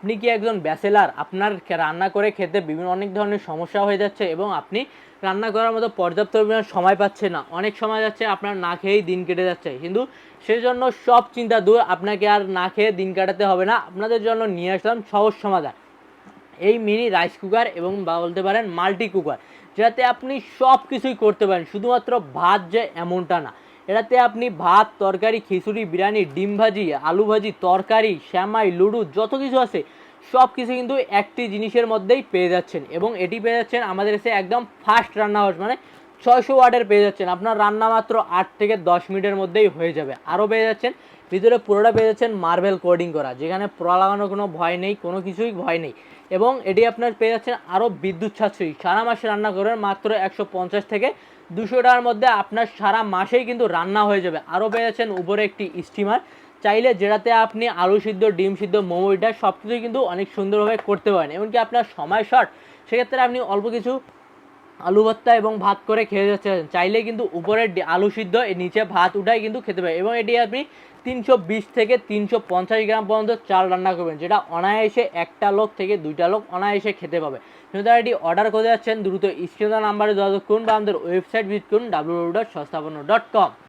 আপনি কি একজন ব্যাচেলার? আপনার রান্না করে খেতে বিভিন্ন অনেক ধরনের সমস্যা হয়ে যাচ্ছে এবং আপনি রান্না করার মতো পর্যাপ্ত পরিমাণ সময় পাচ্ছেন না। অনেক সময় যাচ্ছে আপনার না খেয়েই দিন কেটে যাচ্ছে। কিন্তু সেজন্য সব চিন্তা দূর, আপনাকে আর না খেয়ে দিন কাটাতে হবে না। আপনাদের জন্য নিয়ে আসলাম সহজ সমাধান। এই মিনি রাইস কুকার এবং বা বলতে পারেন মাল্টি কুকার, যেটাতে আপনি সব কিছুই করতে পারেন, শুধুমাত্র ভাত যে এমনটা না। এটাতে আপনি ভাত, তরকারি, খিচুড়ি, বিরিয়ানি, ডিম ভাজি, আলু ভাজি, তরকারি, শ্যামাই, লুডু, যত কিছু আছে সব কিছু কিন্তু একটি জিনিসের মধ্যেই পেয়ে যাচ্ছেন। এবং এটি পেয়ে যাচ্ছেন আমাদের কাছে একদম ফাস্ট রান্না হাউস, মানে 600 ওয়াটের পেয়ে যাচ্ছেন। আপনার রান্না মাত্র 8 থেকে 10 মিনিটের মধ্যেই হয়ে যাবে। আরও পেয়ে যাচ্ছেন ভিতরে পুরোটা পেয়ে যাচ্ছেন মার্বেল কোডিং করা, যেখানে পোড়া লাগানোর কোনো ভয় নেই, কোনো কিছুই ভয় নেই। এবং এটি আপনার পেয়ে যাচ্ছেন আরও বিদ্যুৎ সাশ্রয়ী। সারা মাসে রান্না করবেন মাত্র 150 থেকে 200 টাকার মধ্যে, আপনার সারা মাসেই কিন্তু রান্না হয়ে যাবে। আরও পেয়ে যাচ্ছেন উপরে একটি স্টিমার, চাইলে যেটাতে আপনি আলু সিদ্ধ, ডিম সিদ্ধ, মোমো, এটা সব কিছুই কিন্তু অনেক সুন্দরভাবে করতে পারেন। এমনকি আপনার সময় শর্ট, সেক্ষেত্রে আপনি অল্প কিছু আলু ভর্তা এবং ভাত করে খেয়ে যাচ্ছে, চাইলে কিন্তু উপরে আলু সিদ্ধ, এর নিচে ভাত উঠাই কিন্তু খেতে পারেন। এবং এটি আপনি 320 থেকে 350 গ্রাম পর্যন্ত চাল রান্না করবেন, যেটা অনায়াসে একটা লোক থেকে দুইটা লোক অনায়াসে খেতে পাবে। কিন্তু তারা এটি অর্ডার করে যাচ্ছেন দ্রুত স্ক্রিনে নাম্বারে যোগাযোগ করুন বা আমাদের ওয়েবসাইট ভিজিট করুন www.সস্তাপন্ন.com।